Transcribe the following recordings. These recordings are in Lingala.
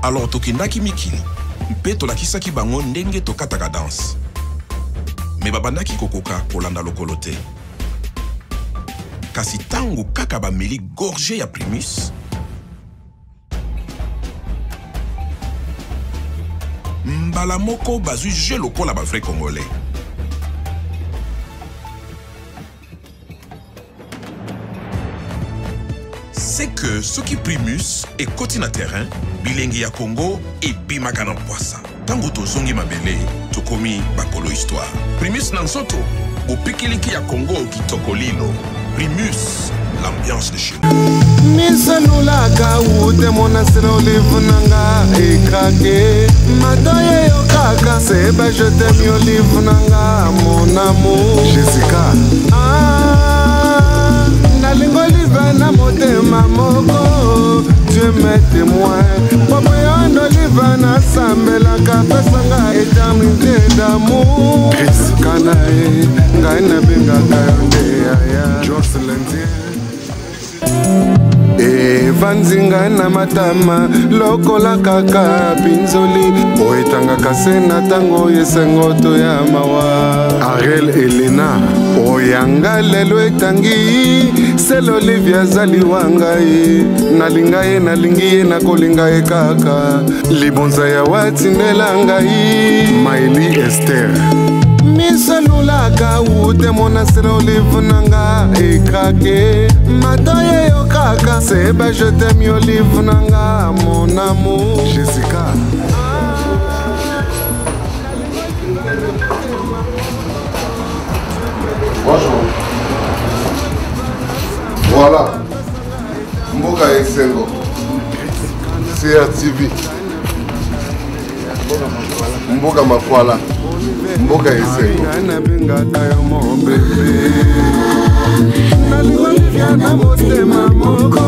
Alors tokendaki mikili mpe tolakisaki bango ndenge tokataka danse. Me babandaki kokoka kolanda lokolo te. Kasi tango kaka bameli gorge ya Primus, mbala moko bazwi je lokola ba vrai congolais. C'est que ce qui Primus est côté na terrain, bilengi ya Congo et bimaka na poisa. Tango tozongi mabele, tokomi bakolo histoire. Primus na nsoto, opikiliki ya Congo kitokolino. Primus, l'ambiance de chez nous. Misalulaka ute monastre olive nanga ekrake. Matoye yo kaka, seba je t'aime olive nanga mon amour. Jessica. Nalingo olive na motema moko. Dieu m'est témoin. Papa yon olive na sambelaka pesanga éternité d'amour. Kanae, ngaina benga kayonde aya. Jocelyn Vanzinga na matama lokola kaka pinzoli oetanga kasena tango yesengo to ya mawa. Ariel Elena oyanga lelo etangi sel Olivia zali wangai nalingi ye na kolinga ye kaka libonza ya watindela ngai. Maili Esther misalulaka ute monastre olive nanga ekrake. Matoye yo kaka, seba je t'aime olive nanga mon amour. Jessica. Bonjour. Voilà. Mboka Exengo. CRTV. Mboka Makwala. Mboka Exengo. Na motema moko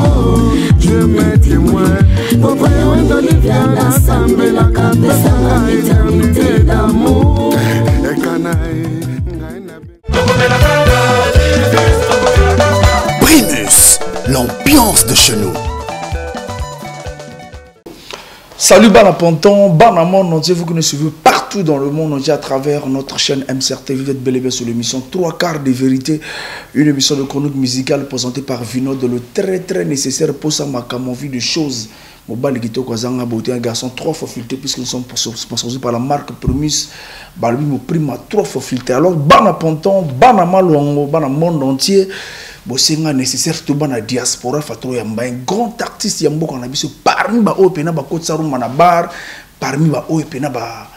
Dieu m'est témoin. Papa yon Olivia na sambela kapesanga éternité d'amour. Primus, l'ambiance de chez nous. Salut Banaponton, Banamon entier, vous qui nous suivez partout dans le monde entier à travers notre chaîne MCRT. Vous êtes bel et bien sur l'émission 3 quarts de vérité, une émission de chronique musicale présentée par Vino de le très nécessaire pour ça ma vie de choses. Mobile Guito Kwazanga Beauté, un garçon 3 fois filtré puisque nous sommes sponsorisés par la marque Primus. Balbi me prime à 3 fois filtré. Alors Banaponton, Banamalongo, Banamon entier. Bosenga nécessaire tout bana diaspora fatro yamba un grand artiste yambo qu'on a vu parmi ba opena ba kotsa rumba na bar parmi ba opena ba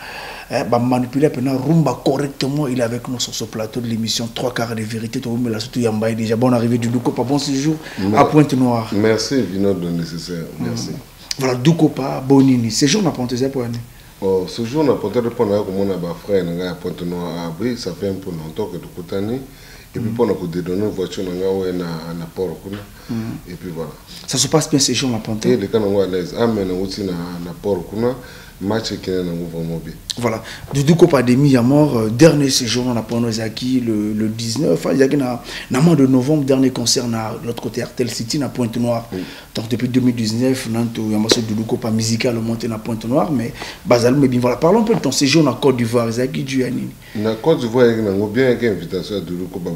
manipuler pena rumba correctement. Il est avec nous sur ce plateau de l'émission 3 quarts de vérité. Tout le surtout yamba déjà bonne arrivée du Doukopa, bon séjour à Pointe-Noire. Merci Vino de nécessaire. Merci. Voilà Doukopa Bonini séjour na Pointe-Noire pour année. Oh, ce jour na Pointe-Noire pour na comme on a ba frère na Pointe-Noire abri ça fait un peu longtemps que tout côté. Et puis, pour nous donner une voiture, on a un apport. Et puis voilà. Ça se passe bien ces jours, la Pente. Et les canons à l'aise. Amen, aussi un apport. Match qui est vraiment bien. Voilà. Doudou Copademi a mort. Dernier séjour, on a pour nous acquis le 19. Il y a un mois de novembre, dernier concert à l'autre côté, Artel City, à Pointe-Noire. Donc depuis 2019, il y a un Doudou Copa musical monté à Pointe-Noire. Mais Bazalou, mais bien voilà. Parlons un peu de ton séjour en Côte d'Ivoire. Zaki Djouanini. En Côte d'Ivoire, il y a bien une invitation à Doudou Copa.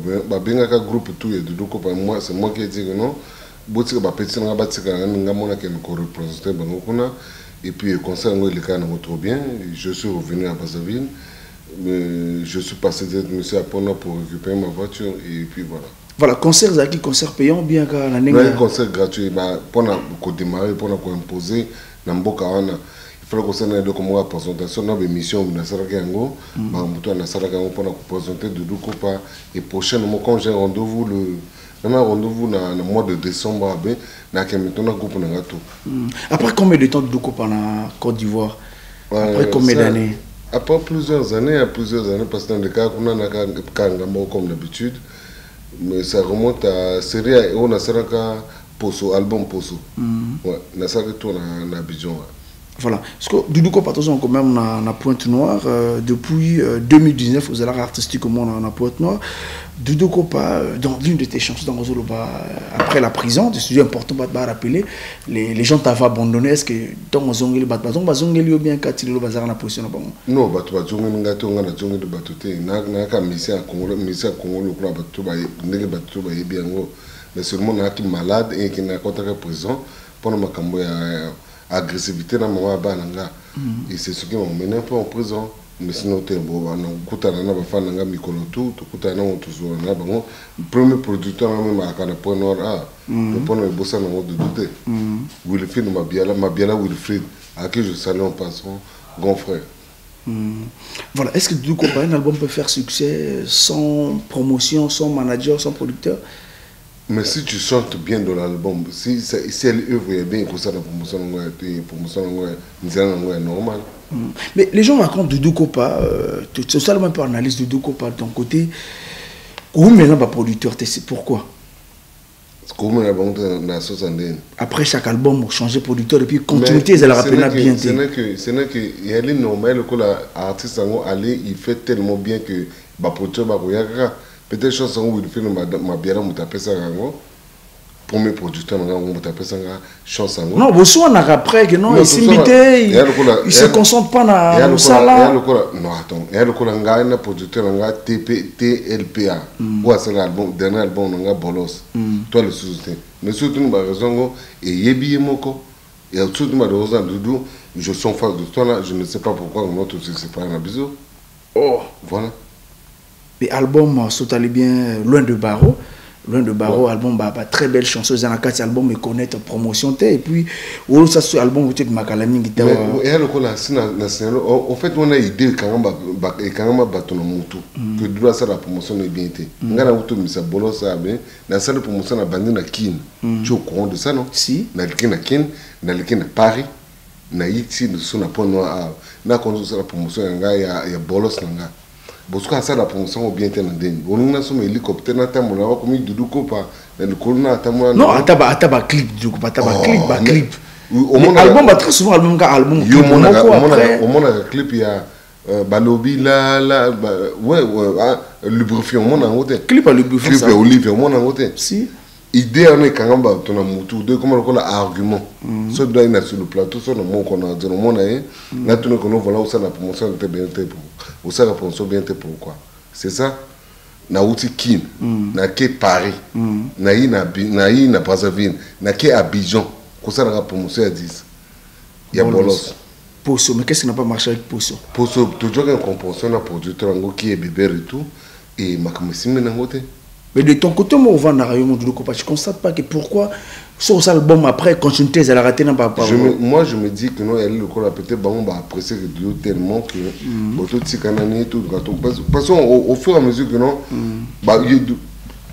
Il y a un groupe tout et Doudou Copa. C'est moi qui ai dit que non. Si vous avez un petit peu de et puis le concert est trop bien. Je suis revenu à Brazzaville. Je suis passé d'être monsieur à Pona pour récupérer ma voiture. Et puis voilà. Voilà, concert payant bien qu'à la un concert gratuit. Pour démarrer, pour imposer, il faut que ça ait une présentation dans l'émission de Nasaragango. Pour présenter de Doukopa. Et prochainement, quand j'ai rendez-vous le mois de décembre, après combien de temps de Doukopa en Côte d'Ivoire? Après combien d'années? Après plusieurs années, parce que dans le cas, on a comme d'habitude. Mais ça remonte à série on a Poso, album Poso. Ouais, on a ça que tout en Abidjan. Voilà. Parce que Doudou Kopa, quand même, na Pointe-Noire, depuis 2019, vous allez artistique au monde na Pointe-Noire. Doudou Kopa, dans l'une de tes chansons, dans Ozoloba, après la prison, c'est important de rappeler, les gens t'avaient abandonné. Est-ce que dans Ozongeli, Bazongeli ou bien Katilo Bazar na position? Non, Bazongeli Ngato, on a Zongeli de Batote, Naka Missia Congo, le club Batuba, Nege Batuba, Biango, mais seulement Naki malade et qui n'a pas de prison pendant ma camboya. Agressivité dans mon bananga et c'est ce qui m'a mené un peu en prison mais sinon t'es bon kutana na bafana nga mikolo tout kutana on toujours na bango premier producteur même à kana point noir le point le bossa na mode de douter Wilfried Mabiala Wilfried à qui je salue en passant grand frère. Voilà, est-ce que Doudou Kopa un album peut faire succès sans promotion, sans manager, sans producteur? Mais si tu chantes bien dans l'album, si elle œuvre bien, comme ça, la promotion est normale. Mais les gens racontent Doudou Kopa, tu as seulement un peu analyse Doudou Kopa de ton côté. Où maintenant pas producteur, c'est pourquoi? Après chaque album, changer producteur et puis continuité, elle rappelle bien. Ce n'est que il est normal que l'artiste il fait tellement bien que le producteur va peut-être chanson où il fait ma bière à taper ça premier producteur on taper ça chanson non vous soit après que non il se concentre pas dans ça là non attends il y a le colanga un producteur nga TLPA ou c'est l'album dernier album nga Bolos toi le sous-titre mais surtout ma raison et yebi moko et surtout ma raison Doudou je suis en face de toi là je ne sais pas pourquoi on tout se sépare un bisou oh voilà. Et album Sotali bien Loin de Barreau. Loin de Barreau, ouais. Album très belle chanson. Dans la 4 album me connaître promotion et puis ça ce album où tu es Makalami guitare. Et le cola en fait on a idée quand même bâton mutu que doit ça la promotion est bien été. Ngana mutu misa bolo ça bien la salle de promotion na bandi na kin. Tu au courant de ça non? Si. Na kin na Paris na yiti sur na point noir na conduit ça la promotion nga ya bolos nga. Parce que ça la promotion bien été na den. On a son hélicoptère na tamu na comme Doudou Kopa na le colonna tamu. Non, ataba clip Doudou Kopa clip. Album très souvent album au monde a clip il y a balobi la ouais lubrifiant mon en hôtel. Clip à lubrifiant. Clip Olivier mon en hôtel. Si. Idée on est quand même ton amutu de comment on a argument. Ce doit être sur le plateau sur le mot qu'on a dit le monde est là tout qu'on voilà où ça la promotion était bien été pour où ça la promotion bien été pourquoi c'est ça na outil kin na ke Paris na Brazzaville na ke Abidjan où ça la promotion à 10 il y a Bolos Posso mais qu'est-ce qui n'a pas marché avec Posso toujours un compositeur un producteur qui est bébé et tout et ma commission na hôtel. Mais de ton côté, moi, tu constates pas que pourquoi sur cet album après continuité, elle a raté pas. Moi, je me dis que non, elle le peut-être bon, va apprécier le tellement que parce qu'au fur et à mesure que non,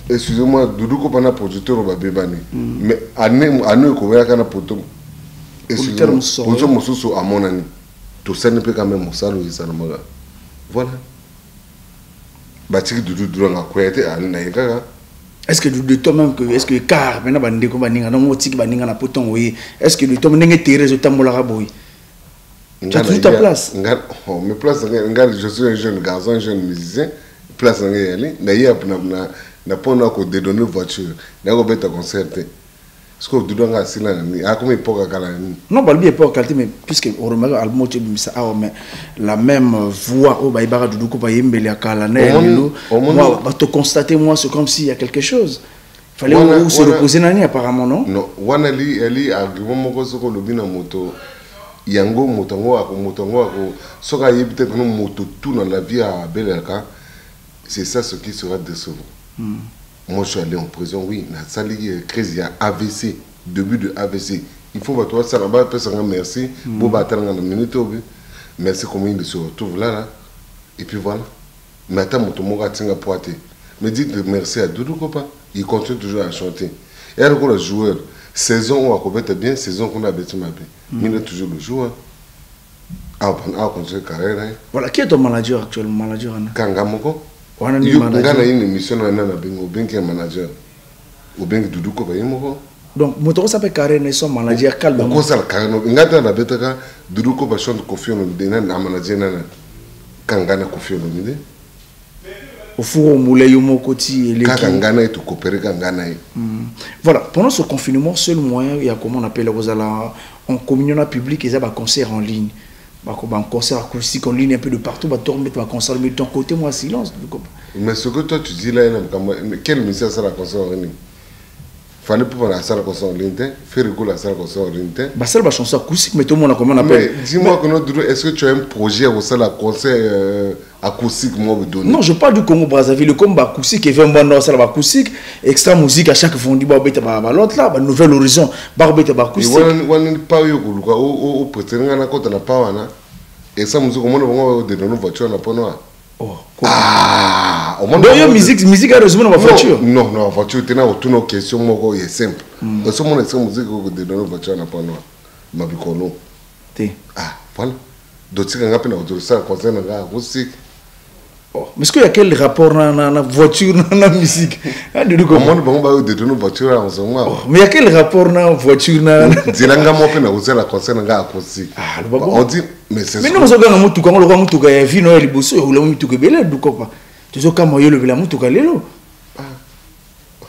excusez-moi, Doudou Kopa na producteur va bébani, mais année qu'on va faire pour excusez-moi, pour mon sous à mon année, tout ça ne peut quand même ça le ça voilà. Est-ce que de toi-même que est-ce que car maintenant bande ko baninga non moti baninga na poton oui est-ce que de toi n'engé tes résultats mola boy tu as toute ta place mais place je suis un jeune garçon un jeune musicien place ngé ali na y a na pona ko de donner voiture na ko beta concerter ce que Doudou nga sila ni a comme époque kala ni non balbi époque qualité mais puisque on remarque album tu ça mais la même voix au baibara Doudou Kopa yembele akala na moi ba te constater moi c'est comme s'il y a quelque chose fallait où se reposer nani apparemment non wanali ali argument moko soko lobina moto yango motongo ako soka yebite que moto tout dans la vie à Belaka c'est ça ce qui sera décevant. Moi, je suis allé en prison, oui. Ça crise, il y a AVC, début de AVC. Il faut que ça là-bas, merci. Bon, attendre une minute, merci comment il se retrouve là. Et puis voilà. Mais attends, mon tomo a tiré poité. Mais dites merci à Doudou Kopa. Il continue toujours à chanter. Et alors, le joueur, saison où on a bien, saison qu'on a bêté ma bien. Il est toujours le joueur. Ah, on a continué carrière. Voilà, qui est ton manager actuellement, manager Kangamoko. On a une émission dans un manager ou bien Doudou Kopa Donc, moto s'appelle Karen, son manager calme. Pourquoi ça le Karen? Ngata na betaka duruko ba chante Koffi Olomide na manager na kangana Koffi Olomide. Au four au moulin yomokoti et les kangana et tout coopérer kangana. Voilà, pendant ce confinement, seul moyen, il y a comment on appelle en communion public, il y a un concert en ligne. Un concert acoustique en ligne un peu de partout, tu mettre un concert, mais de ton côté, moi, silence. Mais ce que toi tu dis là, quel ministère ça la concert en ligne? Fallait pour la salle concert en ligne, faire rigoler la salle concert en ligne. Bah, c'est la chanson acoustique, mais tout le monde a comment on appelle. Dis-moi, est-ce que tu as un projet au sein de la concert acoustique, moi, vous donner? Non, je parle du Congo Brazzaville, le combat acoustique, et 20 mois dans la salle acoustique, extra musique à chaque fois, on dit, bah, l'autre là, nouvel horizon, bah, acoustique. On n'est pas eu au président, on a compte na pas, et ça, musique, comment on va de nos voitures, on a pas noir. Ah, donc il y a musique à résumer dans ma voiture. Non, non, voiture, tu as autour de questions, moi, il est simple. Et ce moment, c'est musique de nos voitures, on a pas noir. Ma bicono. Ah, voilà. Donc, si on a peine ça concerne la musique. Mais est-ce qu'il y a quel rapport dans la voiture, dans la musique? Comment on va de nos voitures en ce moment? Mais il y a quel rapport dans la voiture? Dilanga moi peine à la concerne la acoustique. On dit mais c'est mais non, on a mutu quand on le mutu ka vie no liboso ou le mutu ke bele du kopa. Tu sais comment yo le la mutu ka lelo.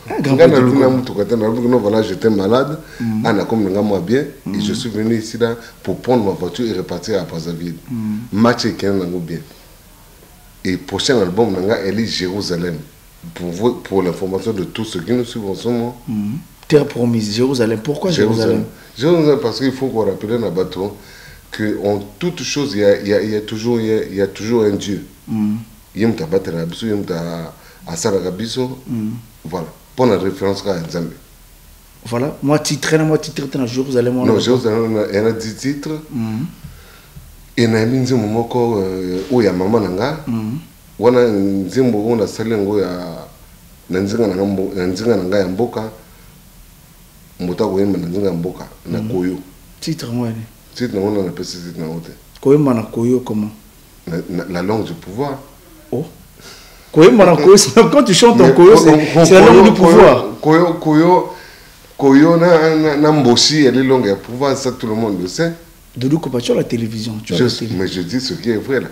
Quand on a le mutu ka tena non voilà, j'étais malade, ana comme nga moi bien et je suis venu ici là pour prendre ma voiture et repartir à Brazzaville. Match et ken nango bien. Et prochain album nanga elle est Jérusalem. Pour l'information de tous ceux qui nous suivent en ce moment. Terre promise, Jérusalem. Pourquoi Jérusalem? Jérusalem parce qu'il faut qu'on rappelle dans bateau que en toute chose il y a toujours un Dieu. Il y a battre la biso, il y a asara biso. Voilà. Pour la référence à Nzambe. Voilà. Moi titre dans Jérusalem. Non, Jérusalem il y a 10 titres. Et na minzi momoko o ya mama nanga. Wana nzimbo ona salengo ya nanzinga nanga ya mboka. Mota koyemba nanzinga mboka na koyo. Titre moi. Titre na on appelle titre na ote. Koyemba na koyo comment? La langue du pouvoir. Oh. Koyemba na koyo, quand tu chantes en koyo, c'est la langue du pouvoir. Koyo na mboshi, elle est langue du pouvoir, ça tout le monde le sait. Doudou Kopa, tu as la télévision. Mais je dis ce qui est vrai là.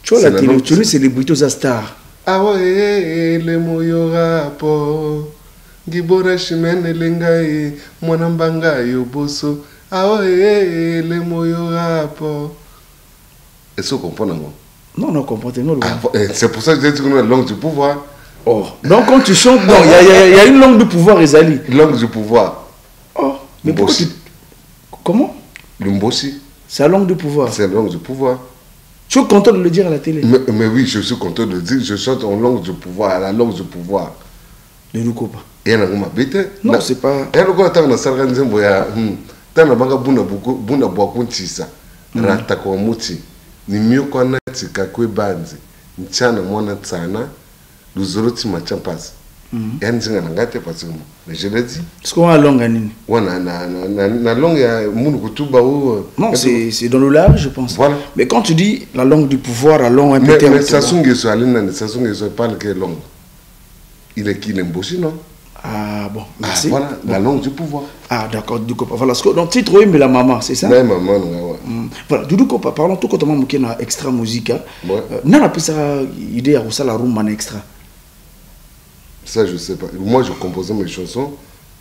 Tu as la télévision, tu es célébrité aux stars. Ah ouais, le moyo rapo. Gibora shimene lengai, mwanambanga yoboso. Ah ouais, le moyo rapo. Est-ce que vous comprenez? Non, non, comprenez. C'est pour ça que je dis que nous avons la langue du pouvoir. Oh, donc quand tu chantes, il y a une langue du pouvoir, Ezali. Langue du pouvoir. Oh, mais pourquoi tu... Comment? L'Umboshi. C'est la langue du pouvoir. C'est la langue du pouvoir. Tu es content de le dire à la télé? Mais oui, je suis content de le dire. Je chante en langue du pouvoir, la langue du pouvoir. De Lukopa. Et elle a ma bête. Non, c'est pas. Elle a encore tant de salgan zemboya. Tant de banga buna boakuntisa. Rata kwa muti. Ni mieux qu'on a tikakwe banzi. Nchana mwana tsana. Luzoroti machampas. Yani zinga nangate pasimo. Mais je l'ai dit. Est-ce qu'on a la langue à Nini? La langue ya munu kutuba ou. Non, c'est dans le large, je pense. Voilà. Mais quand tu dis la langue du pouvoir, la langue un peu mais Sassou Nguesso Alina, Sassou Nguesso parle quelle langue? Il est qui l'embauché, non? Ah bon, merci. Ah, voilà, bon. La langue du pouvoir. Ah d'accord, Doudou Kopa. Voilà, donc titre oui, mais la maman, c'est ça? La maman, ouais. Voilà, Doudou Kopa, parlons tout quand on a un extra musique. N'a pas ça idée à ça la rumba en extra. Ça, je sais pas. Moi, je composais mes chansons.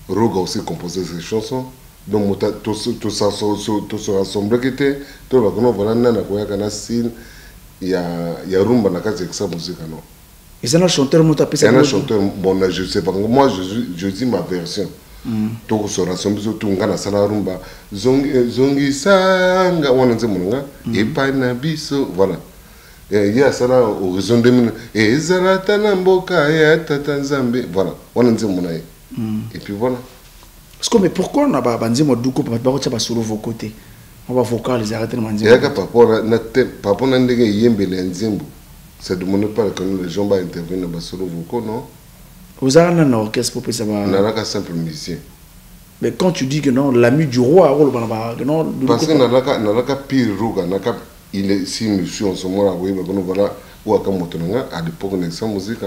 Roga aussi composait ses chansons. Donc, tout se rassemble qui était. Tout le monde, voilà, nana, il y a rumba dans la case extra musique, non? Et c'est un chanteur, moi, t'appelles ça? C'est un chanteur, bon, je sais pas. Moi, je dis ma version. Tout se rassemble, tout le monde, la rumba. Zongi sanga, on a dit mon gars. Et pas nabiso, voilà. Il y a ça là, horizon 2000. Et Zaratana Mboka, et Tatanzambe. Voilà, on a dit mon aïe. Et puis voilà. Parce que, mais pourquoi on a pas bandé mon douko pour ne pas sur vos côtés? On va vocal les arrêter de manger. Il y a qu'à papa n'a pas yembe les nzimbo. Ça ne demande pas que les gens vont intervenir sur vos côtés, non? Vous avez un orchestre pour ça va. On a qu'à simple musicien. Mais quand tu dis que non, l'ami du roi, non. Parce que on a qu'à pire rouga, on a qu'à il est si monsieur en ce moment là, oui, mais voilà, ou à Kamotonanga, à l'époque on est sans musique,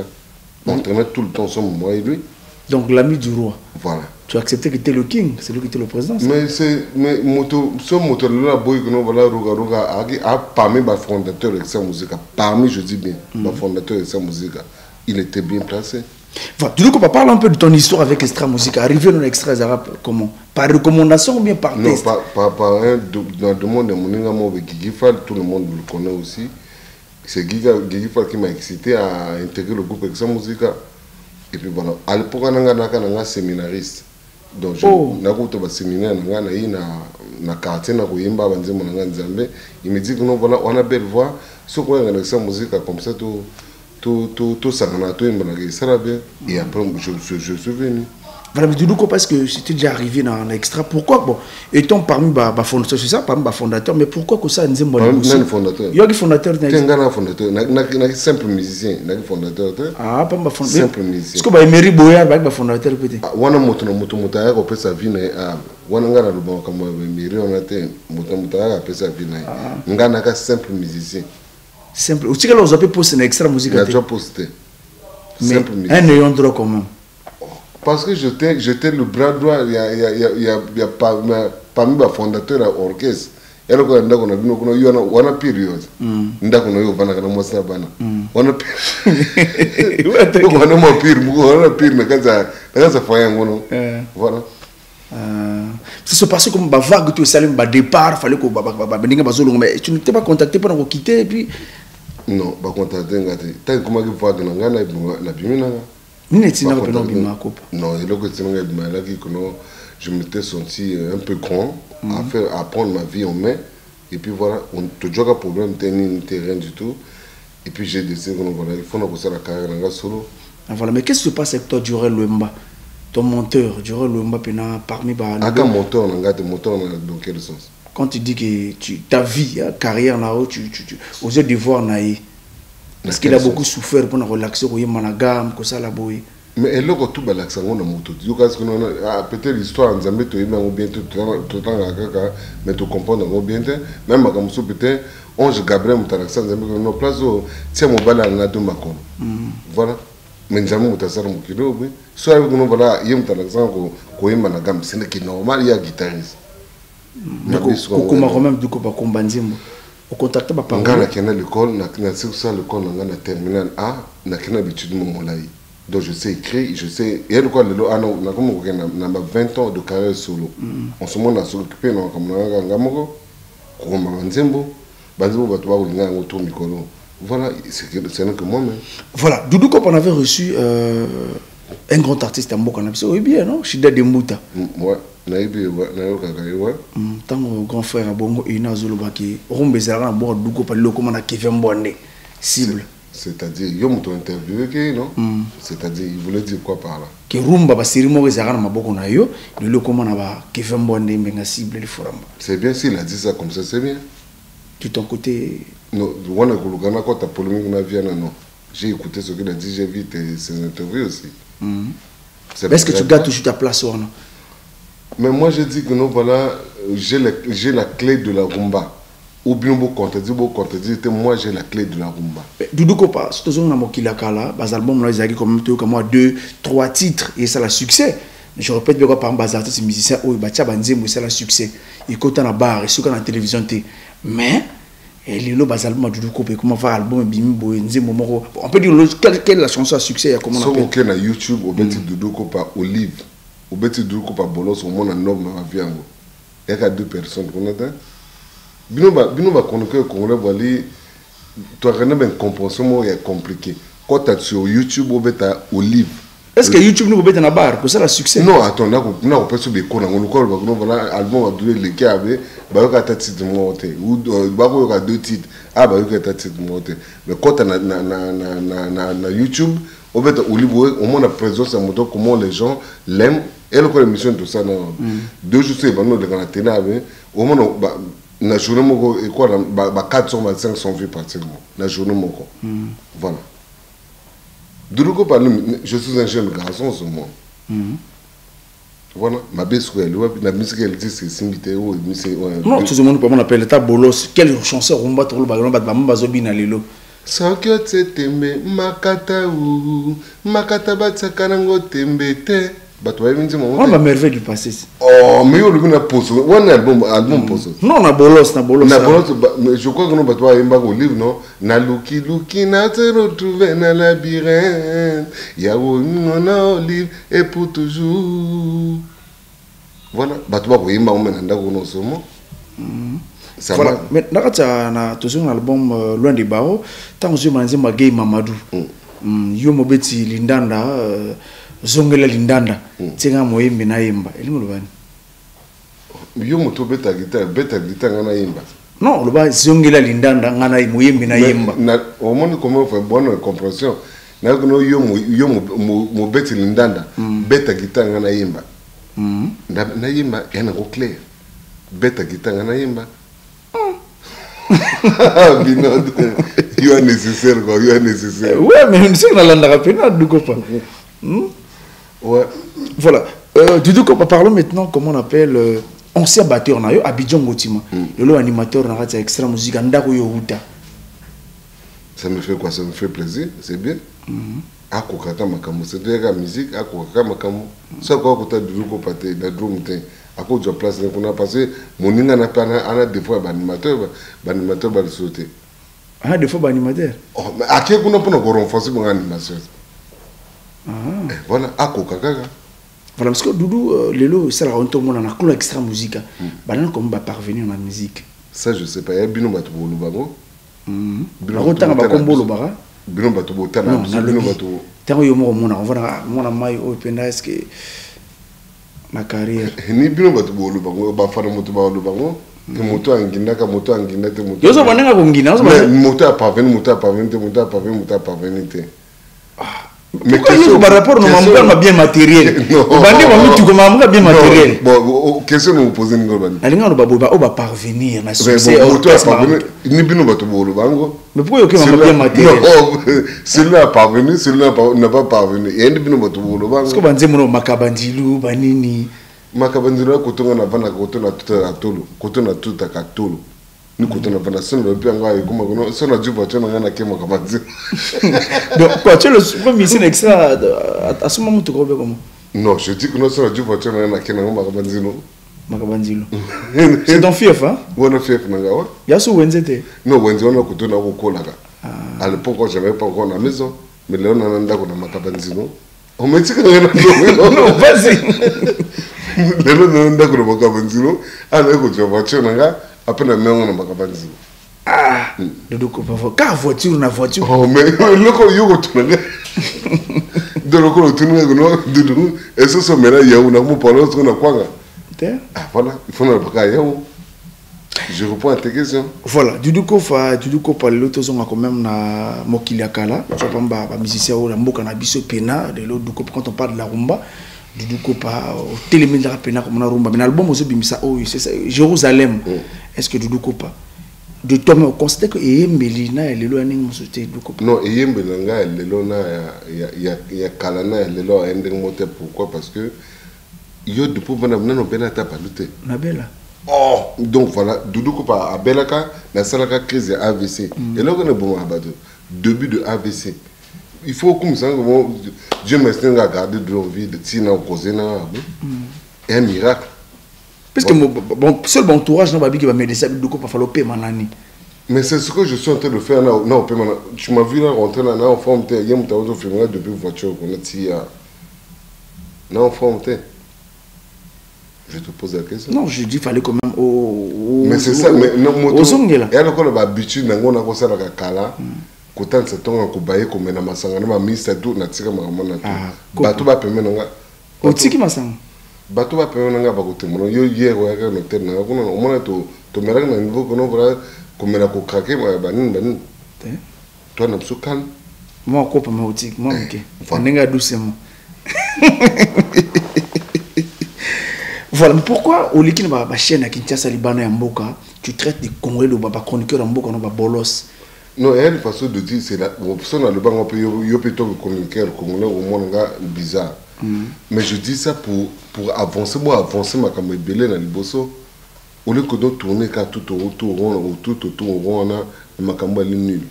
on traînait tout le temps son moi et lui. Donc l'ami du roi. Voilà. Tu as accepté que tu étais le king, c'est lui qui était le président. Mais ce moto-là, voilà, parmi les fondateurs de cette musique, parmi, je dis bien, les fondateurs de cette musique, il était bien placé. Voilà. Du coup, parle un peu de ton histoire avec Extra Musique. Arrivé dans l'Extra Arabe, comment? Par recommandation ou bien par test? Non, par un, dans le monde de Moninga, Guigui Fall, tout le monde le connaît aussi. C'est Guigui Fall qui m'a excité à intégrer le groupe Extra Musique. Et puis voilà, à l'époque, on a un séminariste. Donc, je suis un séminaire na quartier na Koyimba, il me dit que non, voilà, on a belle voix. Si on a Extra Musique comme ça, tout ça, ça va bien. Et après, je suis venu. Voilà, mais du coup, parce que c'était déjà arrivé dans l'extra, pourquoi, bon, étant parmi les fondateurs, c'est ça, parmi les fondateurs, mais pourquoi que ça, nous avons un fondateur. Il y a des fondateurs. Il y a un fondateur, il y a un simple musicien, il y a un fondateur. Ah, pas un fondateur. Simple musicien. Est-ce que vous avez Boyard, il y a un fondateur peut-être? On a un peu sa vie, on a un bon comme Mairie, on a un peu sa vie. On a un simple musicien. Simple. Aussi que vous avez posté une extra musique. Il a déjà posté. Simple musicien. Un ayant droit quand même. Parce que j'étais le bras droit, il y a parmi les fondateurs de l'orchestre. Il y a une période. Il y a une voilà. C'est passé comme une vague, tu es un départ, il fallait que tu n'étais pas contacté pendant que quitter et puis. Non, pas contacté. Tu as comment tu vois que non, je m'étais senti un peu grand à prendre ma vie en main. Et puis voilà, on te joue un problème, rien du tout. Et puis j'ai décidé que voilà, il faut que la carrière solo. Voilà, mais qu'est-ce qui se passe avec toi, Durel Louemba? Ton monteur, Durel Louemba, parmi les. Ah, quand monteur, dans quel sens? Quand tu dis que ta vie, carrière, aux yeux de voir, parce qu'il a beaucoup souffert pour relaxer, pour managam, comme ça, la boue. Mais elle a tout relaxé dans moto. Peut-être l'histoire en Zambie, tu es bien tout le temps, mais tu comprends bien. Même à Kamoussou, peut-être, Ange Gabriel, tu as relaxé dans Zambie, non, place où tu as mon balai à l'adou Macon. Voilà. Mais Zambie, tu as ça, mon kilo, oui. Soit avec nous, voilà, il y a un relaxé, tu es managam, c'est normal, il y a un guitariste. Comment quand même, du coup, par Kombanzimbo? Au contact pas par là. J'ai l'école, j'ai ça l'école, j'ai terminal A, j'ai l'habitude de mon laï. Donc je sais écrire, je sais. Il y a quoi le on a 20 ans de carrière solo. En ce moment on a s'occupé comme on a ngamoko, comme Banzembo, Banzembo va toi on a autour Mikolo. Voilà, c'est que moi-même. Voilà, Doudou quand on avait reçu un grand artiste à Mboka, oui bien non, Shida Dembuta. Ouais. Tant que grand frère Bongo et Nazoloba qui rombezara à bord du coup par le comment on a Kevin Bonne cible. C'est-à-dire, il y a un interview, non? C'est-à-dire, il voulait dire quoi par là? Que Rumba va sérieusement réserver ma boko na yo, le comment on a Kevin Bonne mais cible le forum. C'est bien s'il a dit ça comme ça, c'est bien. De ton côté. Non, on a Goulugana quand ta polémique na vie non. J'ai écouté ce qu'il a dit, j'ai vu ses interviews aussi. Est-ce que tu gardes toujours ta place ou non? Mais moi je dis que non, voilà, j'ai la clé de la rumba. Ou bien vous contredire, moi j'ai la clé de la rumba. Doudou Kopa, c'est toujours un qui l'a kala, bas album là ils ont comme moi 2-3 titres et ça le succès. Je répète bien par exemple artistes musiciens ou batia banzembo ça le succès. Il côté dans la barre et sur la télévision té. Mais et les bas album Doudou Kopa comment faire album bimi boy nzembo moko. On peut dire quelle est la chanson à succès comment on appelle. Sur na YouTube au beti Doudou Kopa Olive. Au beti Doudou Kopa Bolos au monde en homme na vie ango. Il y a 2 personnes qu'on attend. Bino ba connaître Congolais voilà toi rien ben compréhension est compliqué. Quand tu es sur YouTube au beta Olive. Est-ce que YouTube nous beta na bar pour ça le succès? Non, attends, on peut se béco on nous voilà album a donné les cabe ba yo ka titre monté ou ba ko ka 2 titres ah ba yo ka titre monté mais quand tu na YouTube au beta Olive au moins la présence à moto comment les gens l'aiment et le émission tout ça non 2 jours c'est ba nous de la télé au moins na journée moko et quoi 425 sont vus pratiquement la journée moko voilà Doudou parle je suis un jeune garçon ce moment voilà ma best elle la musique elle dit c'est simité ou musique non tout le monde on appelle ta bolos quelle chanson rumba trop ba bazo bina lelo soki otsetembe makata ou makata batsaka nango tembe te bato bayebi nzima on va merveille du passé. Oh mais yo lobina poso one album poso non na bolos mais je crois que non bato bayemba ko livre non na luki na te retrouver na labyrinthe ya na olive et pour toujours voilà bato ba ko yemba o mena ndako no somo. Voilà, mais na toujours un album Loin des barreaux, tant que je m'en dis Magay Mamadou, yo mobeti lindanda, zongela lindanda, tinga moyembe na yemba, eli mo lobani. Yo moto beta guitare ngana yemba. Non, loba zongela lindanda ngana moyembe na yemba. Na au monde comment faire bonne compréhension. Na ko yo mobeti lindanda, beta guitare ngana yemba. Na yemba yana ko clair. Beta guitare ngana yemba. You are nécessaire quoi, you are nécessaire. Ouais, mais c'est dans la rapide, du coup pas. Ouais. Voilà. Du coup, parlons maintenant comment on appelle ancien batteur na yo Abidjan Motima. Le animateur na radio extra musique ndako yo huta. Ça me fait quoi? Ça me fait plaisir, c'est bien. Akokaka makambo, c'est de la musique, akokaka makambo. Ça quoi kota du coup paté na drum te. À cause de la place qu'on a passé, mon nina n'a pas des fois animateur va le sauter. Ah, des fois animateur. Oh, mais à qui qu'on a pour nous renforcer mon animation? Voilà, à quoi caca. Voilà, parce que Doudou, Lélo, c'est la honte au monde, on a coulé extra musique. Maintenant, comment va parvenir dans la musique? Ça, je sais pas. Il y a Bino Batoubo Lubango. Bino Batoubo Bino Batoubo Tana. Bino Batoubo. Tant yo mo on va mon mai au penda est-ce que ma carrière ni bino Batoubo Lubango ba fana moto ba Lubango que moto anginda te moto. Yo so bananga ko ngina so ba moto a parvenir te. Mais question par rapport au mambo bien matériel. Bandi ba mutu ko mambo bien matériel. Bon, question nous poser ni ngobani. Alinga no ba ba parvenir na succès moto a parvenir ni bino Batoubo Lubango. Mais pourquoi yo mambo bien matériel? Non, celui-là a parvenu, celui-là n'a pas parvenu. Et ni bino Batoubo Lubango. Parce que banze mono makabandilu banini. Makabandira kotonga na vana kotona tuta atolo, kotona tuta katolo. Ni kotona vana sono pe anga yekoma kono sono juba tona ngana kema kabandira. Donc quoi tu le premier ici extra à ce moment tu crois comment? Non, je dis que non sono juba tona ngana kena ngoma kabandino. Makabandilo. C'est ton fief hein? Wona fief nanga wa? Yasu wenzete. Non, wenzi wana kotona ko kolaka. À l'époque quand j'avais pas encore la maison, mais là on a ndako na makabandino. On me dit que non, vas-y. Lelo nenda ko makabanzilo ana ko voiture nanga apena mengo na makabanzilo. Ah, Doudou ko ka voiture na voiture. Oh mais loko yo ko tunanga. De loko tunanga no Doudou et ce sont mena ya una mo parler sur na kwanga. Ah voilà, il faut na baka ya. Je réponds à tes questions. Voilà, Doudou ko parler l'autre zonga quand même na mokili akala, tu vois ba musicien o na mboka na biso pena de l'autre quand on parle de la rumba. Doudou Kopa télémine de la pena comme on a rumba mais l'album aussi bimisa oh c'est ça Jérusalem est-ce que Doudou Kopa de toi on considère que Melina et Lelo aning mosote Doudou Kopa non Melanga Lelo na ya kalana Lelo ending mote pourquoi parce que yo depuis bana non bena ta paluté na bela oh donc voilà Doudou Kopa a belaka na salaka crise AVC et là on est bon abado début de AVC. Il faut comme ça, Dieu merci de garder de l'envie de tirer au causer et un miracle. Parce que bon, seul bon entourage n'a pas dit qu'il va m'aider ça, du coup, pas falloir payer manani. Mais c'est ce que je suis en train de faire là. Non, tu m'as vu là rentrer là, en forme, tu as dit que tu as depuis voiture qu'on a tiré. Non, en forme, je te pose la question. Non, je dis qu'il fallait quand même mais c'est ça, mais non, au zongela. Il y a le coup d'habitude, on a commencé à la kala. Kotan se tonga kubaye komena masanga na misa tout na tika makamana tout bato ba pemena nga otiki masanga bato ba pemena nga ba kotemono yo yero ya ka no tena kuna no mona to mera na niveau kono bra komena ko krake ba nini toi na psukan moi kopa ma otiki moi ok nenga doucement voilà mais pourquoi au likini ba chaîne à Kinshasa Libano ya mboka tu traites des Congolais de ba chroniqueur mboka no ba bolos. Non, il y a une façon de dire, c'est la personne dans le banc, on peut communiquer le Congolais au monde bizarre. Mais je dis ça pour avancer, moi avancer ma caméra belé dans le bosso. Au lieu que de tourner tout autour, on a ma caméra nul.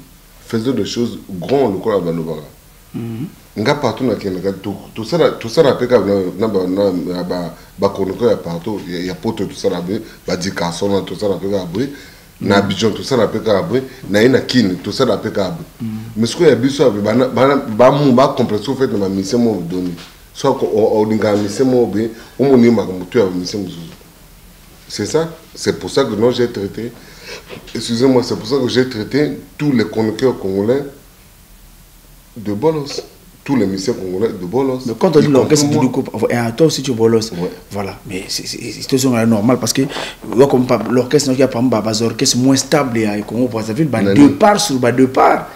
faisons des choses grands le quoi balobara nga partout na kenaka tout ça peka na ba konoko ya partout ya poto tout ça ba dikason tout ça peka abri na Abidjan tout ça peka abri na ina kin tout ça peka abri mais ce que ya biso ba compression fait na mission mo donné soit au linga mission mo be o moni ma mutu ya mission mo. C'est ça, c'est pour ça que non j'ai traité, excusez-moi, c'est pour ça que j'ai traité tous les chroniqueurs congolais de bolos, tous les musiciens congolais de bolos. Mais quand on dit l'orchestre du coup, toi aussi tu es bolos, voilà, mais c'est normal parce que l'orchestre qui a par exemple des orchestres moins stables à Congo Brazzaville, deux parts sur deux parts.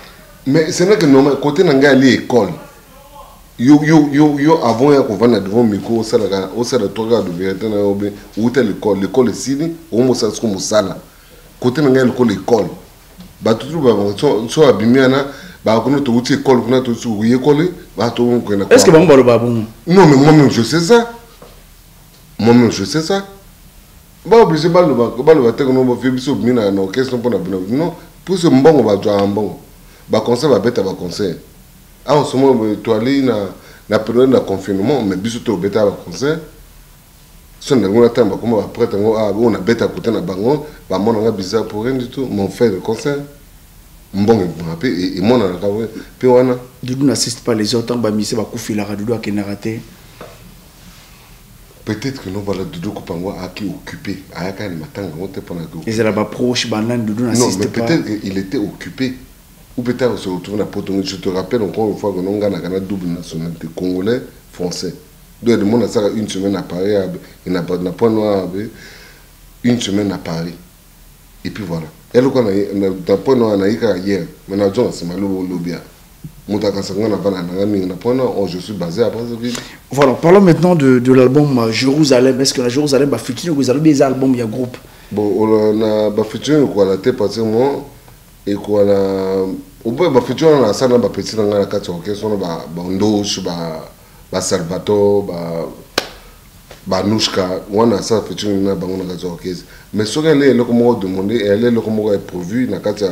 Mais c'est vrai que normal, côté nanga à l'école. Yo avant qu'on va devant micro au salaire de vérité na obe ou telle l'école ici au mo ça comme sala côté na l'école ba tout ba so abimiana ba kono to uti école kuna to su école ba to ko na. Est-ce que ba mbalo ba bon? Non mais moi-même je sais ça. Ba obligé ba le te kono ba fi biso mina na question pour na non pour ce mbongo ba jwa mbongo ba conseil ba beta ba conseil. Ah, en ce moment, tu allais dans la période de confinement, mais bis tu es à concert. Si on a temps, comment après, on a bête à côté de la bango, on a bizarre pour rien du tout. Mon fait le concert, bon, et moi, on a travaillé. Puis on a. Doudou n'assiste pas les autres, Bamisé va couper la Doudou à Kenarate. Peut-être que nous, voilà, Doudou Kopango a qui occupé. À Yaka, le matin, on était pendant que. Et c'est là-bas proche, Banane, Doudou n'assiste pas. Non, mais peut-être qu'il était occupé. Ou peut-être on se retrouve à Porto. Je te rappelle encore une fois que nous avons une double nationalité congolais, français. Donc, le monde a une semaine à Paris, il n'a pas noir, une semaine à Paris. Et puis voilà. Et le point noir, on a hier. Maintenant, c'est malou lobia. Je suis basé à Brazzaville. Voilà, parlons maintenant de l'album Jérusalem. Est-ce que la Jérusalem va futur ou des albums, il y a groupe? Bon, on a futur, quoi, la tête, parce que moi. Et quoi là au bout bah futur on a ça dans petit dans la carte orchestre on ba ndosh ba Salvatore ba Nushka on a ça futur na ba on a carte orchestre mais ce qu'elle est le comment demander elle est le comment est prévu na carte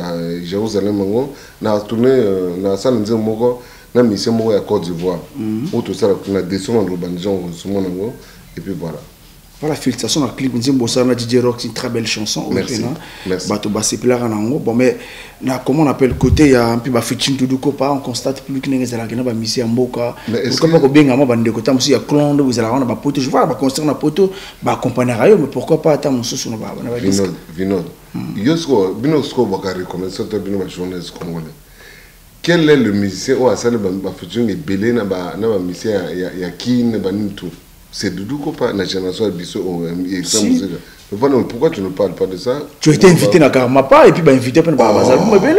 Jérusalem ngo na tourner na ça nze moko na mission moko à Côte d'Ivoire pour tout ça na descendre dans banjon souvent ngo et puis voilà. Voilà, félicitations dans le clip. Nous avons DJ Rock, c'est une très belle chanson. Merci. Bon, mais comment on appelle côté, il y a un peu de featuring tout du coup, on constate plus qu'il y a un mission en Boka. Comme on bien avant de côté, il y a Clonde, vous allez avoir un poteau. Je vois, on construire un poteau, accompagner à eux, mais pourquoi pas attendre mon sous Vinod. Yosko, Binosko, Baka reconnaître une journaliste congolais. Quel est le musicien ou à ça, le featuring est belé, n'a pas musicien, il y a qui n'est pas tout. C'est Doudou Kopa, la génération Bisso, pourquoi tu ne parles pas de ça? Tu as été invité dans Karamapa et puis invité pour le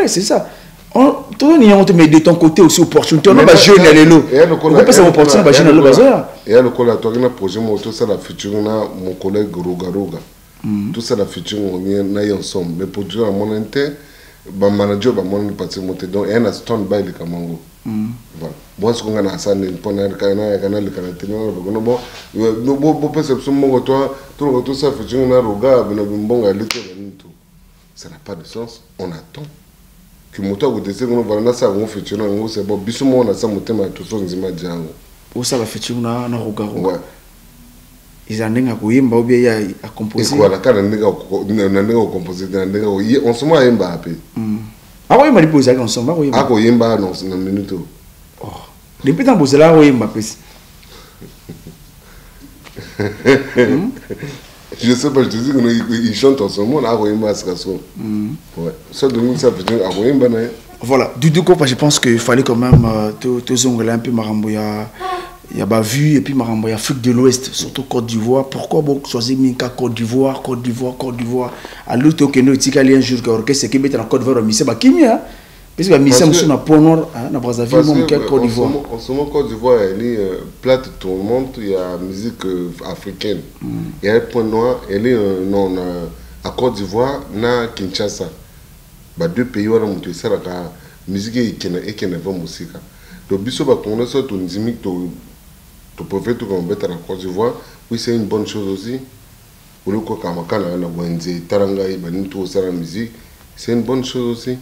c'est ça. Toi, on met de ton côté aussi opportunité. On va jouer dans les lots. On va passer opportunité, on va jouer dans le bazar. Et à l'école, tu as un projet, tout ça, la future, mon collègue Roga. Tout ça, la future, on est ensemble. Mais pour dire à mon inter, le manager va monter partir monter. Donc, il y a un stand-by de Kamango. Voilà. Bon, ce qu'on a ça, on a un canal de caractère. Bon, perception, tout ça, on a regardé, ça n'a pas de sens. On attend. Que mon tour de on va ça, on fait c'est bon. Bisous, on a ça, mon thème, tout ça, on dit où ça va faire, on a regardé. Ouais. Ils en ont un peu de à composer. Et voilà, quand on a composé, on se met à Mbappé. Ah oui, il m'a posé qu'on s'en va. Ah oui, il m'a non, c'est une minute. Depuis tant que c'est là, oui, Mbappé. Je sais pas, je te dis qu'il chante en ce moment, ah oui, il m'a ce garçon. Ouais. Ça demande ça fait ah oui, il m'a. Voilà, du coup, je pense qu'il fallait quand même tous un peu Maramboya. Il y a vu et puis Maramboya, Afrique de l'Ouest, surtout Côte d'Ivoire. Pourquoi beaucoup choisir Minka Côte d'Ivoire? À l'autre que nous avons un jour que c'est qui met en Côte d'Ivoire, mais c'est pas qui hein? Parce que la mission est dans le nord, dans Brazzaville, mon Côte d'Ivoire. En ce moment, Côte d'Ivoire, elle est plate tout le monde. Il y a la musique africaine. Il y a le point noir, elle est à Côte d'Ivoire, na Kinshasa. Deux pays où on a ça la musique et qui est une musique. Donc, biso ba qu'on a ça, ton musique, tu peux faire tout comme bête à la Côte d'Ivoire. Oui, c'est une bonne chose aussi. Pour le coup, quand on a Wenze, Taranga, tout ça la musique, c'est une bonne chose aussi.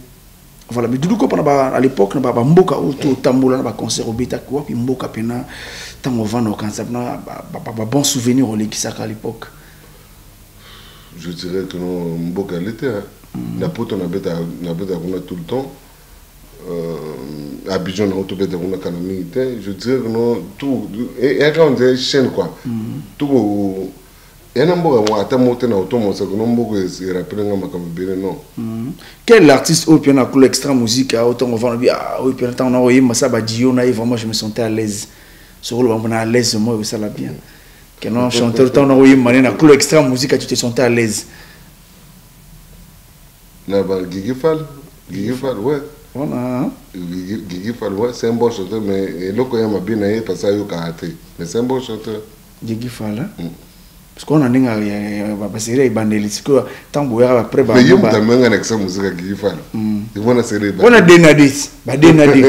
Voilà, mais Doudou Kopa à l'époque, na ba mboka auto tambola na ba concert au beta quoi, puis mboka pena tango vana au concert na ba bon souvenir au Lekisaka à l'époque. Je dirais que non mboka l'été hein. Na poto na beta tout le temps. Abidjan na auto beta kuna kana militaire, je dirais que non tout et quand on dit chaîne quoi. Tout et non mboka moi ata monter na auto mo ça que non mboka se rappeler nga makambo bene non. Quel artiste au piano cool extra musique à autant on va bien au piano tant on a oyé ça ba Dio na vraiment je me sentais à l'aise. Sur le moment à l'aise moi ça l'a bien. Que non chanteur tant on a oyé mané na cool extra musique tu te sentais à l'aise. Na ba Guigui Fall ouais. Voilà. Guigui Fall ouais, c'est un bon chanteur mais loko ya mabie na ye parce que yo karaté. Mais c'est un bon chanteur. Guigui Fall. Parce qu'on a une série bandelistique tant que après mais il y a même un accent musique qui fait il faut la série on a denadis badenadi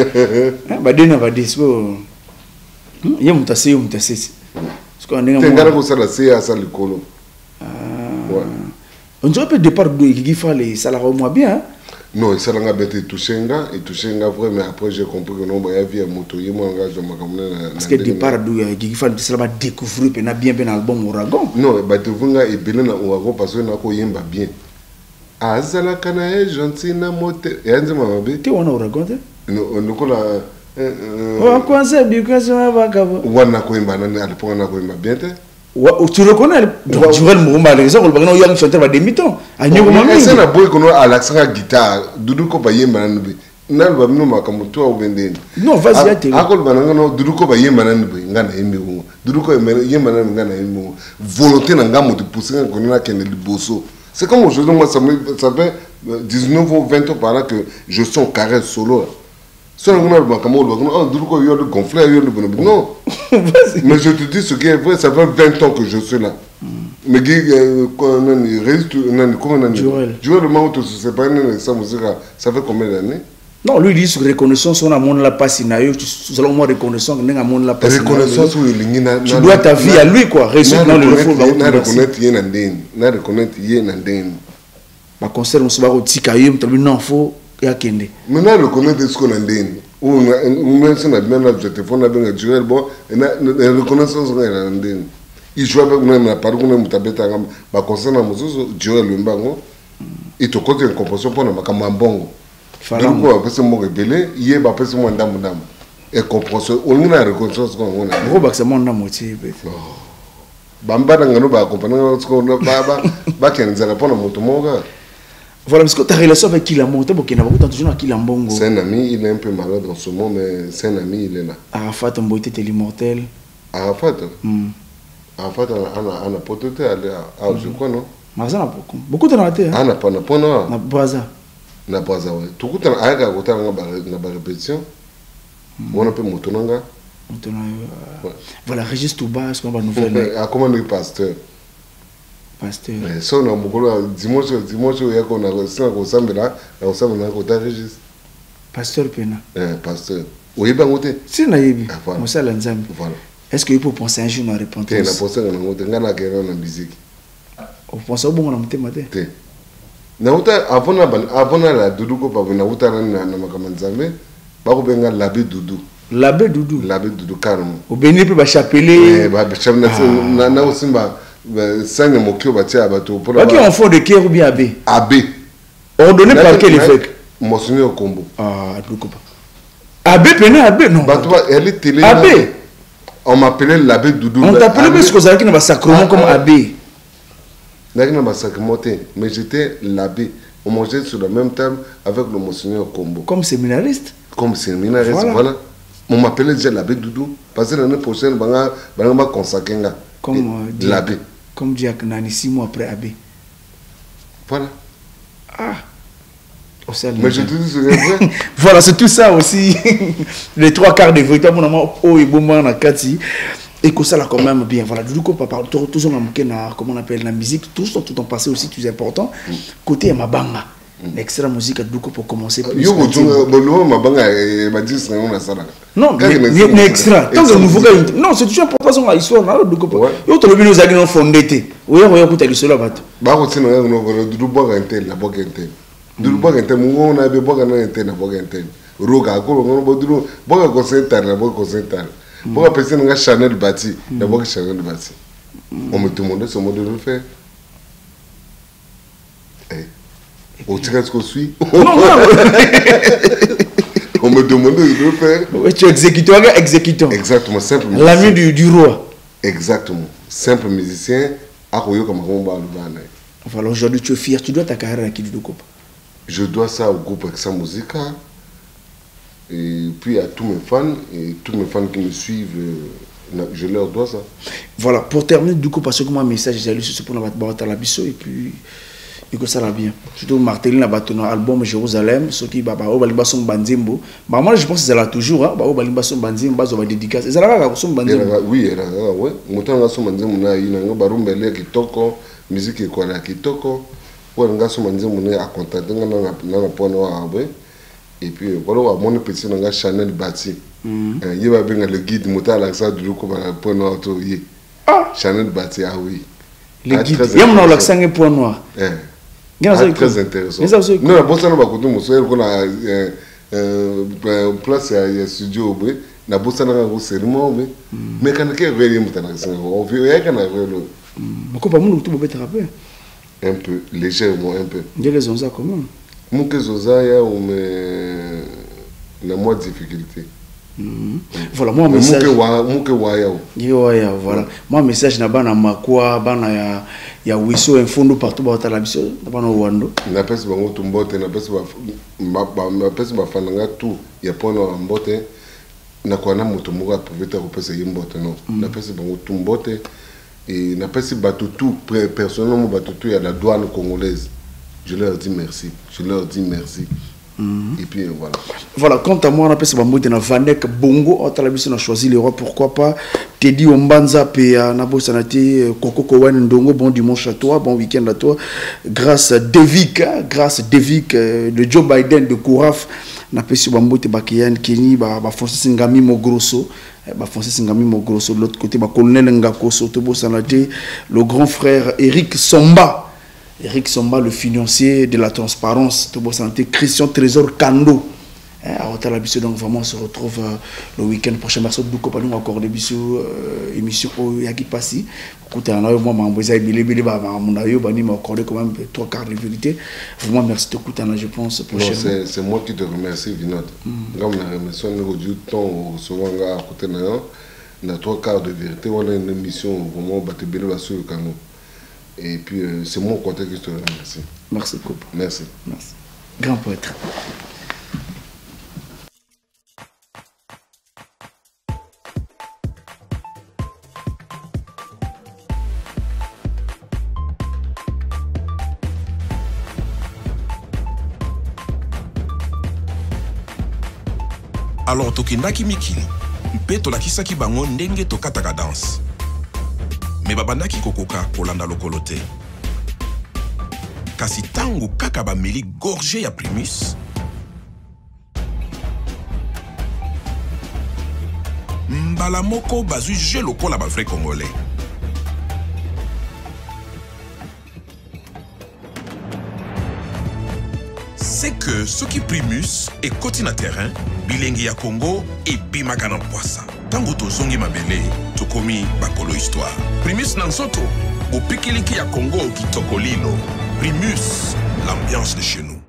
badenavadis il y a mutasé parce qu'on est ngara ko sala c'est à ça le colo on dirait que départ de qui fait les salaires au moins bien non ça l'a bête touchenga vrai mais après j'ai compris que non bah y a moto y moi engage ma comme parce que départ de qui fait ça va découvrir pena bien album Ouragan non bah tu vois et bien na Ouragan parce que na ko yemba bien azala kana gentil na moto et anzi mama be tu on Ouragan non ko la on conseille because va kabo wana ko yemba na alipo na ko yemba bien te tu reconnais Jurel Moumba les gens le y a un chanteur va demi-temps à Nyoko Mami c'est na boy kono à l'accent guitare Doudou Kopa yemba na bi na ba mino makamuto au bendeni non vas-y à télé akol bananga no Doudou Kopa yemba na bi ngana yembi ngo Doudou Kopa yemba na ngana yembi volonté na ngamo de pousser kono na kende liboso c'est comme aujourd'hui moi ça fait 19 ou 20 ans par là que je suis en carrière solo non mais je te dis ce qui est vrai, ça fait 20 ans que je suis là. Mais ça fait combien d'années? Non, lui il dit sur reconnaissance, on a mon la passe selon moi reconnaissance, on a mon la passe. Reconnaissance tu dois ta vie à lui quoi, résultat le faut na reconnaître yénandeni. Ma concert on se va au Tikayum, non faut ya kende. Maintenant reconnaître ce qu'on a dit. Ou même si on a bien notre téléphone, on a bien Jurel bon, et reconnaissance on a dit. Il joue avec nous na par contre mutabeta ngam ba concert na muzuzu Jurel Lumbango. Et to côté une composition pour na makamambongo. Donc quoi parce que mon rebelle, yé ba parce moi ndam. Et composition on a reconnaissance qu'on a. Gros ba c'est mon ndam moitié. Bamba ngano ba accompagner ce qu'on ba kenza pour na moto monga. Voilà, parce que ta relation avec Kilambo, tu as toujours à Kilambongo. C'est un ami, il est un peu malade en ce moment, mais c'est un ami, il est là. Arafat, on était l'immortel. Arafat Arafat, on a pototé, je crois, non? Mais ça n'a pas beaucoup de raté. Ah, n'a pas, non? Na Baza. Na Baza, oui. Tout le temps, à la répétition, on a peu Moutonanga. Voilà, Régis Touba, est-ce qu'on va nous faire? Comment le pasteur? Pasteur. Mais ça, on a beaucoup de dimanche, il y a qu'on a reçu un ensemble là, ensemble on a côté Régis. Pasteur Pena. Pasteur. Oui, ben côté. Si na yebi. Moi ça l'ensemble. Voilà. Est-ce que il peut penser un jour à repentance? Tu as pensé à côté, ngana kera na musique. On pense au bon on a monté matin. Té. Na uta avant la Doudou ko pa na uta na makamanzambe, ba ko benga l'abbé Doudou. L'abbé Doudou. L'abbé Doudou carrément. Au béni peut ba chapeler. Ba chapela na osimba Sanya Mokyo batia bato pour la. Qui en font de cœur ou bien abbé? Abbé. Ordonné par quel évêque? Monseigneur Kombo. Ah, abbé Pena abbé non. Bah toi elle est télé. Abbé. On m'appelait l'abbé Doudou. On t'appelait parce que ça qui n'a pas sacrement comme abbé. N'a pas sacrement mais j'étais l'abbé. On mangeait sur la même table avec le Monseigneur Kombo. Comme séminariste. Comme séminariste, voilà. On m'appelait déjà l'abbé Doudou parce que l'année prochaine banga consacrer comme l'abbé. Comme Diak Nani 6 mois après abbé. Voilà. Ah. Mais je te dis c'est vrai. Voilà, c'est tout ça aussi. Les 3 quarts de vérité, mon amour, oh et bon man à Kati. Et que ça là quand même bien. Voilà, du coup, papa, toujours comment on appelle la musique, tout en passé aussi, tout important. Côté Mabanga. L'extra musique à Douko pour commencer. Yo, Mabanga, non, mais extra. Tant que nouveau non, c'est toujours important dans l'histoire. Yo, tu le nous a fondé. Oui, écoute, il est là-bas. Bah, on tient un nouveau, du bois intel, la boîte intel. de boka interne on a be boka na interne boka interne roga ko on boduro boka concentrer na boka concentrer boka personne nga Chanel bâti na boka Chanel bâti on me demandait ce mot de le faire au tirage qu'on suit on me demandait de le faire. Oui, tu exécutant, exécutant. Exactement, simple musicien. L'ami du roi. Exactement, simple musicien. Voilà, aujourd'hui tu es fier, tu dois ta carrière à qui du groupe? Je dois ça au groupe Exa Musica. Et puis à tous mes fans, et tous mes fans qui me suivent, je leur dois ça. Voilà, pour terminer, du coup, parce que moi, message, j'ai lu sur ce point de la biseau, et puis. Et que ça va bien. Surtout Martelly n'a pas ton album Jérusalem, ce qui va au Balimba son Banzimbo. Bah moi je pense que c'est là toujours hein, au Balimba son Banzimbo, on va dédicacer. C'est là son Banzimbo. Oui, elle a ouais. Montant là son Banzimbo na ina ngo barumbele kitoko, musique ko na kitoko. Pour nga son Banzimbo na a contacter na pono wa abwe. Et puis voilà wa mon petit nga Chanel bâti. Il va bien le guide montant là ça du ko ba pono auto yi. Ah, Chanel bâti ah oui. Le guide. Yam na l'accent et point noir. Très intéressant. Non, la bossa na bakutu muso ko na place ya studio be na bossa na ko sermo be mais quand que réel mutana on veut ya kana réel beaucoup pas mon tout be thérapie un peu légèrement un peu les zonza comment mon que zoza ya ou mais na moins difficulté. Voilà, moi message voilà moi message na bana makwa bana ya wiso infondo partout ba la biso bana wando na pesi bango tumbote na pesi ba fananga tout ya pono mbote na kwa na moto moko aproveta ko pesa yimbote non na pesi bango tumbote et na pesi batutu personnellement batutu ya la douane congolaise je leur dis merci et puis voilà. Voilà, quant à moi, on appelle ça Bamboute Vanek Bongo. On a choisi le roi, pourquoi pas. Teddy Ombanza, Nabo Sanate, Koko Kowan Ndongo, bon dimanche à toi, bon week-end à toi. Grâce Devik, de Joe Biden, de Kouraf, on appelle ça Bamboute Bakiyan, Kenny, Francis Ngami Mogrosso. Francis Ngami Mogrosso, de l'autre côté, Colonel Ngakoso, Tobo Sanate, le grand frère Eric Somba. Eric Somba, le financier de la transparence, Tobo Santé, Christian Trésor Kando. À Hôtel Abissou, donc vraiment on se retrouve le week-end prochain. Merci beaucoup pour nous encore des bisous émission au Yaki Passi. Écoutez, moi, je vais m'accorder quand même 3 quarts de vérité. Vraiment, merci de écouter, je pense. C'est moi qui te remercie, Vinod. Comme la remercie, nous avons temps souvent à côté de 3 quarts de vérité. On a une émission vraiment bâtie sur le canot. Et puis, c'est mon côté que je te remercie. Merci beaucoup. Merci. Grand poète. Alors, tokendaki mikili, mpe tolakisaki bango ndenge tokataka danse. Me babandaki kokoka kolanda lokolo te. Kasi tango kaka bameli gorgé ya Primus, mbala moko bazui je lokola ba vrai congolais. C'est que soki Primus et koti na terrain, bilengi ya Congo et bimaka na poisa. Tango tozongi mabele, tokomi bakolo histoire. Primus Nansoto, au Pikeliki ya Congo kitoko lilo. Primus, l'ambiance de chez nous.